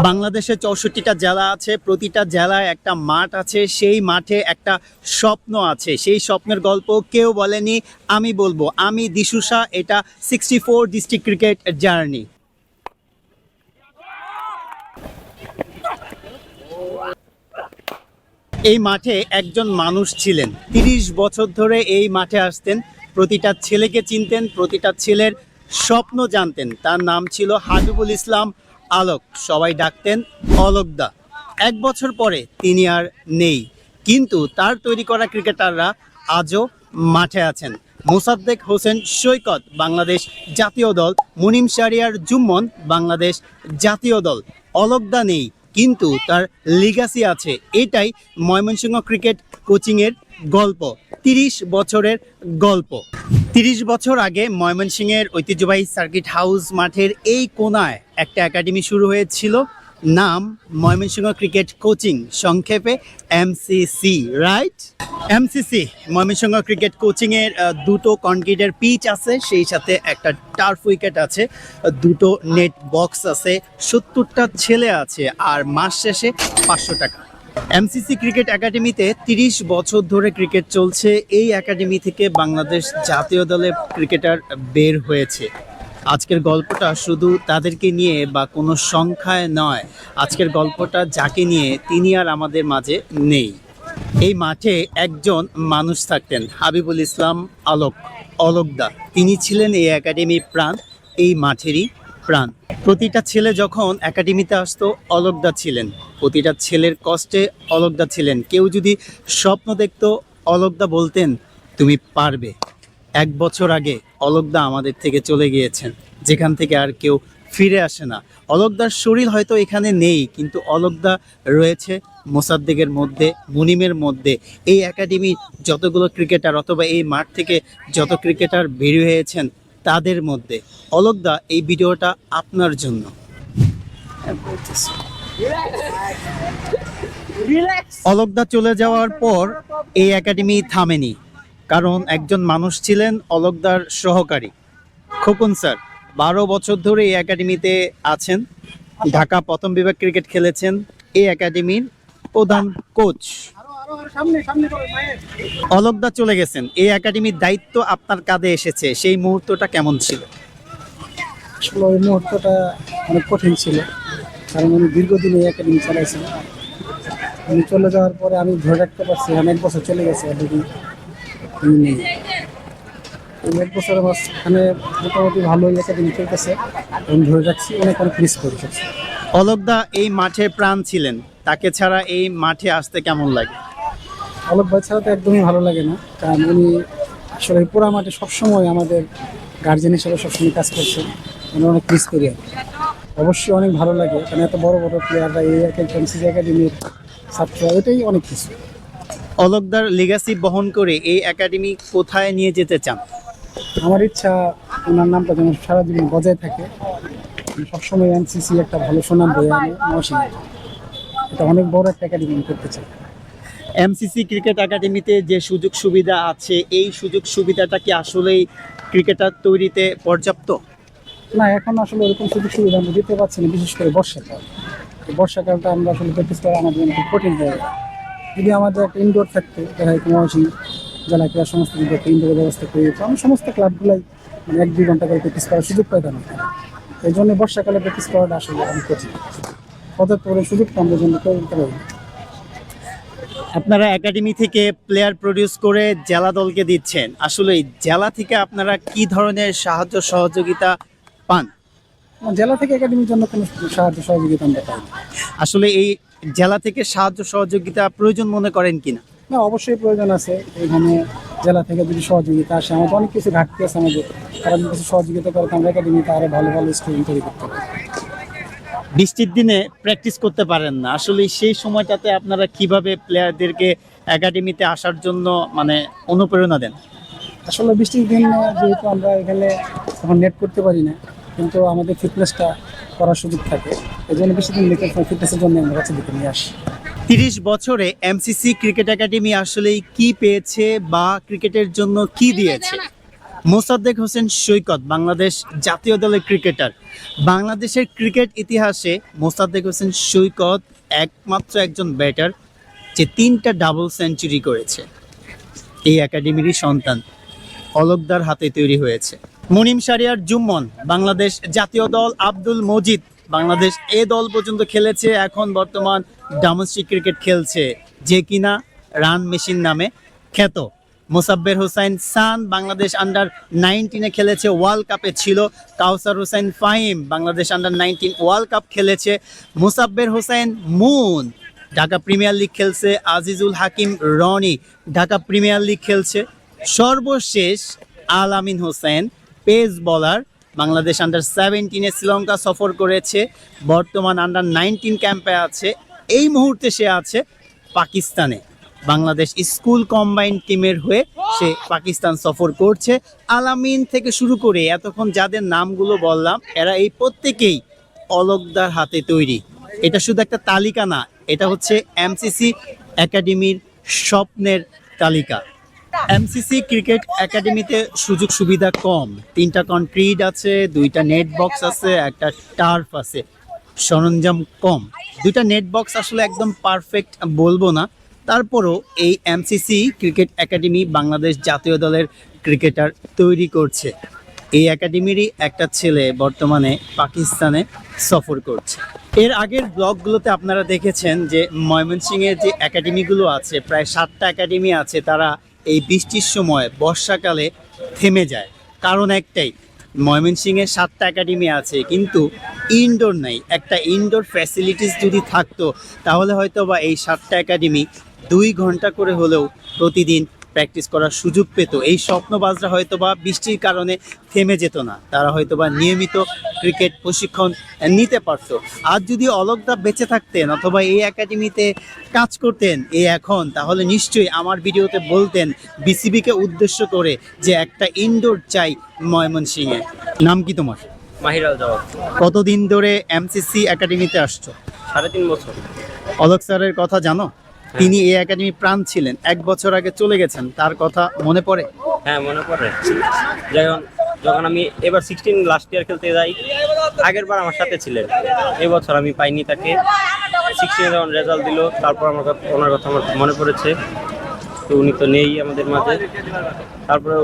বাংলাদেশে ৬৪টা জেলা আছে, প্রতিটা জেলায় একটা মাঠ আছে, সেই মাঠে একটা স্বপ্ন আছে। সেই স্বপ্নের গল্প কেউ বলেনি, আমি বলবো। আমি দিশুষা, এটা 64 ডিস্ট্রিক্ট ক্রিকেট জার্নি। এই মাঠে একজন মানুষ ছিলেন, ৩০ বছর ধরে এই মাঠে আসতেন, প্রতিটা ছেলেকে চিনতেন, প্রতিটা ছেলের স্বপ্ন জানতেন। তার নাম ছিল হাবিবুল ইসলাম আলোক, সবাই ডাকতেন অলোকদা। ১ বছর পরে তিনি আর নেই, কিন্তু তার তৈরি করা ক্রিকেটাররা আজও মাঠে আছেন। মোসাদ্দেক হোসেন সৈকত বাংলাদেশ জাতীয় দল, মুনিম শাহরিয়ার জুম্মন বাংলাদেশ জাতীয় দল। অলোকদা নেই, কিন্তু তার লিগাসি আছে। এটাই ময়মনসিংহ ক্রিকেট কোচিংয়ের গল্প, ৩০ বছরের গল্প। ৩০ বছর আগে ময়মনসিংহের ঐতিহ্যবাহী সার্কিট হাউস মাঠের এই কোনায় একটা একাডেমি শুরু হয়েছিল, নাম ময়মনসিংহ ক্রিকেট কোচিং, সংক্ষেপে MCC, right? MCC Mymensingh cricket কোচিংয়ের দুটো কনক্রিটের পিচ আছে, সেই সাথে একটা টার্ফ উইকেট আছে, দুটো নেট বক্স আছে, ৭০টা ছেলে আছে, আর মাস শেষে ৫০০ টাকা। এমসিসি ক্রিকেট একাডেমিতে ৩০ বছর ধরে ক্রিকেট চলছে। এই একাডেমি থেকে বাংলাদেশ জাতীয় দলের ক্রিকেটার বের হয়েছে। আজকের গল্পটা শুধু তাদেরকে নিয়ে বা কোনো সংখ্যায় নয়, আজকের গল্পটা যাকে নিয়ে তিনি আর আমাদের মাঝে নেই। এই মাঠে একজন মানুষ থাকতেন, হাবিবুল ইসলাম আলোক, অলোকদা। তিনি ছিলেন এই একাডেমির প্রাণ, এই মাঠেরই প্রাণ। প্রতিটা ছেলে যখন একাডেমিতে আসতো, অলোকদা ছিলেন। প্রতিটা ছেলের কষ্টে অলোকদা ছিলেন। কেউ যদি স্বপ্ন দেখতো, অলোকদা বলতেন তুমি পারবে। ১ বছর আগে অলোকদা আমাদের থেকে চলে গিয়েছেন, যেখান থেকে আর কেউ ফিরে আসে না। অলোকদার শরীর হয়তো এখানে নেই, কিন্তু অলোকদা রয়েছে মোসাদ্দেকের মধ্যে, মুনিমের মধ্যে। এই একাডেমির যতগুলো ক্রিকেটার অথবা এই মাঠ থেকে যত ক্রিকেটার বের হয়েছেন তাদের মধ্যে। অলোকদা, এই ভিডিওটা আপনার জন্য। অলোকদা চলে যাওয়ার পর এই একাডেমি থামেনি, কারণ একজন মানুষ ছিলেন অলোকদার সহকারী, খোকন স্যার। ১২ বছর ধরে এই একাডেমিতে আছেন, ঢাকা প্রথম বিভাগ ক্রিকেট খেলেছেন, এই একাডেমির প্রধান কোচ। অলোকদা চলে গেছেন, এই একাডেমির দায়িত্ব আপনার কাঁধে এসেছে। সেই মুহূর্তটা কেমন ছিল? আসলে ওই মুহূর্তটা অনেক কঠিন ছিল, কারণ আমি দীর্ঘদিন এই একাডেমি চালাইছি। আমি চলে যাওয়ার পরে আমি ধরে রাখতে পারছি, অনেক বছর চলে গেছে অলরেডি নেই। এই ১ বছরের মাঝখানে মোটামুটি ভালোই একাডেমি চলতেছে, আমি ধরে রাখছি, অনেক মিস করি। অলোকদা এই মাঠের প্রাণ ছিলেন, তাকে ছাড়া এই মাঠে আসতে কেমন লাগে? অলোক ভাই ছাড়া তো একদমই ভালো লাগে না, কারণ উনি আসলে পুরা মাঠে সবসময় আমাদের গার্জেন হিসেবে সবসময় কাজ করছেন। আমি অনেক মিস করি। অবশ্যই অনেক ভালো লাগে, কারণ এত বড় বড় প্লেয়াররা এই এমসিসি একাডেমির ছাত্র, এটাই অনেক কিছু। অলোকদার লিগাসি বহন করে এই একাডেমি কোথায় নিয়ে যেতে চান? আমার ইচ্ছা ওনার নামটা যেন সারা জীবন বজায় থাকে। সবসময় এমসিসি একটা ভালো সুনাম বয়ে আনে ময়মনসিংহে। এটা অনেক বড় একটা একাডেমি করতে চাই। এমসিসি ক্রিকেট একাডেমিতে যে সুযোগ সুবিধা আছে, এই সুযোগ সুবিধাটা কি আসলেই ক্রিকেটার তৈরিতে পর্যাপ্ত? না, এখন আসলে ওরকম সুযোগ সুবিধা আমরা দিতে পারছি না, বিশেষ করে বর্ষাকাল। এই বর্ষাকালটা আমরা আসলে প্র্যাকটিস করা আমাদের জন্য খুব কঠিন হয়ে যায়। যদি আমাদের একটা ইনডোর থাকতো, দেখা যেত ময়মনসিংহ জেলা ক্রীড়া সংস্থা কিন্তু একটা ইনডোরের ব্যবস্থা করে দিত, আমি সমস্ত ক্লাবগুলাই মানে ১-২ ঘন্টা করে প্র্যাকটিস করার সুযোগ পাইতাম না। এই জন্য বর্ষাকালে প্র্যাকটিস করাটা আসলে অনেক কঠিন। পর্যাপ্ত করে সুযোগটা আমাদের জন্য করে দিতে পারি। আপনারা একাডেমি থেকে প্লেয়ার প্রডিউস করে জেলা দলকে দিচ্ছেন, আসলে জেলা থেকে আপনারা কি ধরনের সাহায্য সহযোগিতা পান? জেলা থেকে একাডেমির জন্য কোনো সাহায্য সহযোগিতা আমরা পাই না। আসলে এই জেলা থেকে সাহায্য সহযোগিতা প্রয়োজন মনে করেন কিনা? না, অবশ্যই প্রয়োজন আছে। এখানে জেলা থেকে যদি সহযোগিতা আসে, আমাদের অনেক কিছু ঘাটতি আছে আমাদের, তারা যদি কিছু সহযোগিতা করে আমরা একাডেমিতে আরও ভালো ভালো স্টুডেন্ট তৈরি করতে পারি। বৃষ্টির দিনে প্র্যাকটিস করতে পারেন না, আসলে সেই সময়টাতে আপনারা কিভাবে প্লেয়ারদেরকে একাডেমিতে আসার জন্য মানে অনুপ্রেরণা দেন? আসলে বৃষ্টির দিন যেহেতু আমরা এখানে এখন নেট করতে পারি না, কিন্তু আমাদের ফিটনেসটা করার সুযোগ থাকে, এই জন্য বৃষ্টির দিন ফিটনেসের জন্য আমরা বাচ্চাদেরকে নিয়ে আসি। ৩০ বছরে এমসিসি ক্রিকেট একাডেমি আসলেই কি পেয়েছে বা ক্রিকেটের জন্য কি দিয়েছে? মোসাদ্দেক হোসেন সৈকত বাংলাদেশ জাতীয় দলের ক্রিকেটার। বাংলাদেশের ক্রিকেট ইতিহাসে মোসাদ্দেক হোসেন সৈকত একমাত্র একজন ব্যাটার যে 3টা ডাবল সেঞ্চুরি করেছে। এই একাডেমিরই সন্তান, অলকদার হাতে তৈরি হয়েছে। মুনিম শারিয়ার জুম্মন বাংলাদেশ জাতীয় দল, আব্দুল মজিদ বাংলাদেশ এ দল পর্যন্ত খেলেছে, এখন বর্তমান ডোমেস্টিক ক্রিকেট খেলছে, যে কিনা রান মেশিন নামে খ্যাত। মোসাব্বের হোসাইন সান বাংলাদেশ আন্ডার 19-এ খেলেছে, ওয়ার্ল্ড কাপে ছিল। Kawsar Hossen Fahim Bangladesh under 19 world cup খেলেছে। মোসাব্বের হোসেন মুন ঢাকা প্রিমিয়ার লিগ খেলছে। আজিজুল হাকিম রনি ঢাকা প্রিমিয়ার লিগ খেলছে। সর্বশেষ আল আমিন হোসেন পেস বলার বাংলাদেশ আন্ডার 17-এ শ্রীলঙ্কা সফর করেছে, বর্তমান আন্ডার 19 ক্যাম্পে আছে। এই মুহূর্তে সে আছে পাকিস্তানে, বাংলাদেশ স্কুল কম্বাইন্ড টিমের হয়ে সে পাকিস্তান সফর করছে। আলামিন থেকে শুরু করে এতক্ষণ যাদের নামগুলো বললাম, এরা এই প্রত্যেকেই অলকদার হাতে তৈরি। এটা শুধু একটা তালিকা না, এটা হচ্ছে এমসিসি একাডেমির স্বপ্নের তালিকা। এমসিসি ক্রিকেট একাডেমিতে সুযোগ সুবিধা কম, 3টা কনক্রিট আছে, 2টা নেট বক্স আছে, একটা টার্ফ আছে, সরঞ্জাম কম। 2টা নেট বক্স আসলে একদম পারফেক্ট বলবো না, তারপরও এই এমসিসি ক্রিকেট একাডেমি বাংলাদেশ জাতীয় দলের ক্রিকেটার তৈরি করছে। এই একাডেমিরই একটা ছেলে বর্তমানে পাকিস্তানে সফর করছে। এর আগের ব্লগগুলোতে আপনারা দেখেছেন যে ময়মনসিংহের যে একাডেমিগুলো আছে, প্রায় 7টা একাডেমি আছে, তারা এই বৃষ্টির সময় বর্ষাকালে থেমে যায়। কারণ একটাই, ময়মনসিংহে 7টা একাডেমি আছে কিন্তু ইনডোর নাই। একটা ইনডোর ফ্যাসিলিটিস যদি থাকতো তাহলে হয়তো বা এই 7টা একাডেমি 2 ঘন্টা করে হলেও প্রতিদিন প্র্যাকটিস করার সুযোগ পেত। এই স্বপ্নবাজরা হয়তো বা বৃষ্টির কারণে থেমে যেত না, তারা হয়তো বা নিয়মিত ক্রিকেট প্রশিক্ষণ নিতে পারতো। আর যদি অলকদা বেঁচে থাকতেন অথবা এই একাডেমিতে কাজ করতেন এখন, তাহলে নিশ্চয়ই আমার ভিডিওতে বলতেন বিসিবিকে উদ্দেশ্য করে যে একটা ইনডোর চাই ময়মনসিংহে। নাম কি তোমার? মাহিরাল জওয়াব। কতদিন ধরে এমসিসি একাডেমিতে আসছো? 3.5 বছর। অলক স্যারের কথা জানো? তিনি এই একাডেমি প্রাণ ছিলেন, 1 বছর আগে চলে গেছেন, তার কথা মনে পড়ে? হ্যাঁ, মনে পড়ে। যখন আমি এবার 16 লাস্ট ইয়ার খেলতে যাই, আগের বার আমার সাথে ছিলেন, এবছর আমি পাইনি তাকে। 16 যখন রেজাল্ট দিল, তারপর ওনার কথা আমার মনে পড়েছে। তো উনি তো নেই আমাদের মাঝে, তারপরেও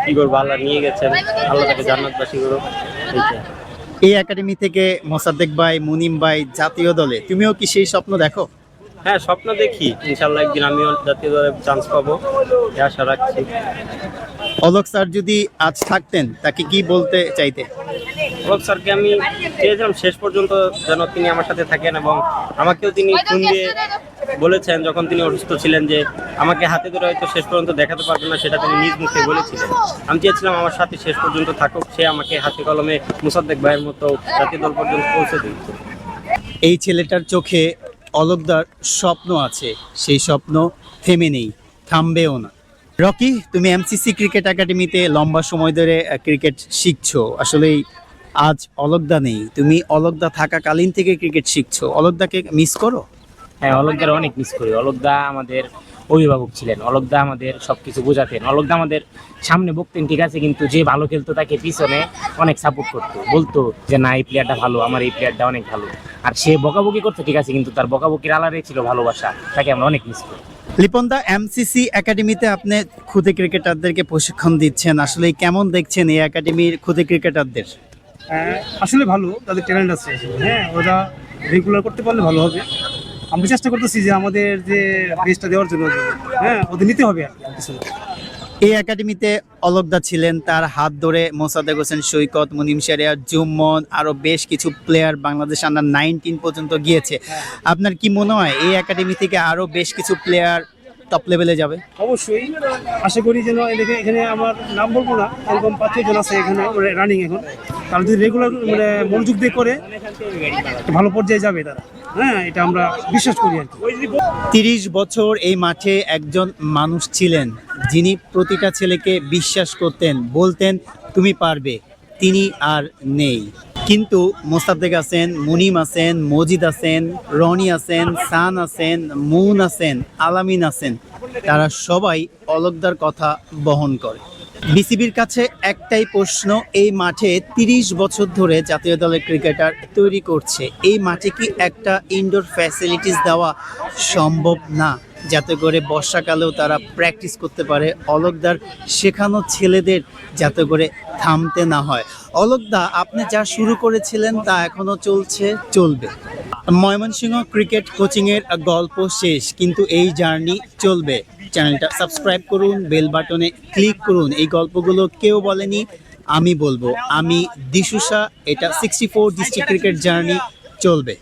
কি করবো, আল্লাহ নিয়ে গেছেন, আল্লাহ তাকে জান্নাতবাসী করুক। এই একাডেমি থেকে মোসাদ্দেক ভাই, মুনিম ভাই জাতীয় দলে, তুমিও কি সেই স্বপ্ন দেখো? হ্যাঁ, স্বপ্ন দেখি, ইনশাল্লাহ একদিন আমিও জাতীয় দলে চান্স পাবো, এই আশা রাখছি। অলক স্যার যদি আজ থাকতেন তাকে কি বলতে চাইতে? অলক স্যারকে আমি চেয়েছিলাম শেষ পর্যন্ত যেন তিনি আমার সাথে থাকেন, এবং আমাকেও তিনি ফোন দিয়ে বলেছেন যখন তিনি অসুস্থ ছিলেন যে আমাকে হাতে ধরে হয়তো শেষ পর্যন্ত দেখাতে পারবেন না, সেটা তিনি নিজ মুখে বলেছিলেন। আমি চেয়েছিলাম আমার সাথে শেষ পর্যন্ত থাকুক, সে আমাকে হাতে কলমে মোসাদ্দেক ভাইয়ের মতো জাতীয় দল পর্যন্ত পৌঁছে দিত। এই ছেলেটার চোখে অলকদার স্বপ্ন আছে, সেই স্বপ্ন থেমে নেই, থামবেও না। রকি, তুমি এমসিসি ক্রিকেট একাডেমিতে লম্বা সময় ধরে ক্রিকেট শিখছো, আসলেই আজ অলকদা নেই, তুমি অলকদা থাকাকালীন থেকে ক্রিকেট শিখছো, অলকদাকে মিস করো? হ্যাঁ, অলকদার অনেক মিস করি। অলকদা আমাদের অভিভাবক ছিলেন, অলকদা আমাদের সবকিছু বোঝাতেন, অলকদা আমাদের সামনে বকতেন ঠিক আছে, কিন্তু যে ভালো খেলতো তাকে পিছনে অনেক সাপোর্ট করতো, বলতো যে না এই প্লেয়ারটা ভালো, আমার এই প্লেয়ারটা অনেক ভালো। আর সে বকাবকি করতো ঠিক আছে, কিন্তু তার বকাবকির আলারে ছিল ভালোবাসা, তাকে আমরা অনেক মিস করি। লিপনদা, এমসিসি একাডেমিতে আপনি খুদে ক্রিকেটারদেরকে প্রশিক্ষণ দিচ্ছেন, আসলে কেমন দেখছেন এই একাডেমির খুদে ক্রিকেটারদের? আসলে ভালো, তাদের ট্যালেন্ট আছে। হ্যাঁ, ওরা রেগুলার করতে পারলে ভালো হবে। আমরা চেষ্টা করতেছি যে আমাদের যে বেসটা দেওয়ার জন্য, হ্যাঁ, ওদের নিতে হবে আর কিছু। এই একাডেমিতে অলকদা ছিলেন, তার হাত ধরে মোসাদ্দেক হোসেন সৈকত, মুনিম শারিয়ার জুম্মন, আরও বেশ কিছু প্লেয়ার বাংলাদেশ আন্ডার 19 পর্যন্ত গিয়েছে। আপনার কি মনে হয় এই একাডেমি থেকে আরও বেশ কিছু প্লেয়ার টপ লেভেলে যাবে? অবশ্যই আশা করি যেন এখানে আমার নাম বলবো না, এরকম 5-6 জন আছে এখানে রানিং এখন, তারা যদি রেগুলার মনোযোগ দিয়ে করে ভালো পর্যায়ে যাবে তারা। হ্যাঁ, এটা আমরা বিশ্বাস করি আর কি। 30 বছর এই মাঠে একজন মানুষ ছিলেন যিনি প্রতিটা ছেলেকে বিশ্বাস করতেন, বলতেন তুমি পারবে, তিনি আর নেই। কিন্তু মোসাদ্দেক আছেন, মুনিম আছেন, মজিদ আছেন, রনি আছেন, সান আছেন, মুন আছেন, আলামিন আছেন, তারা সবাই অলকদার কথা বহন করে। বিসিবির কাছে একটাই প্রশ্ন, এই মাঠে 30 বছর ধরে জাতীয় দলের ক্রিকেটার তৈরি করছে, এই মাঠে কি একটা ইনডোর ফ্যাসিলিটিস দেওয়া সম্ভব না, যাতে করে বর্ষাকালেও তারা প্র্যাকটিস করতে পারে, অলোকদার শেখানো ছেলেদের যাতে করে থামতে না হয়। অলোকদা, আপনি যা শুরু করেছিলেন তা এখনো চলবে। ময়মনসিংহ ক্রিকেট কোচিংয়ের গল্প শেষ, কিন্তু এই জার্নি চলবে। চ্যানেলটা সাবস্ক্রাইব করুন, বেল বাটনে ক্লিক করুন। এই গল্পগুলো কেউ বলেনি, আমি বলবো। আমি দিশুষা, এটা 64 ডিস্ট্রিক্ট ক্রিকেট জার্নি চলবে।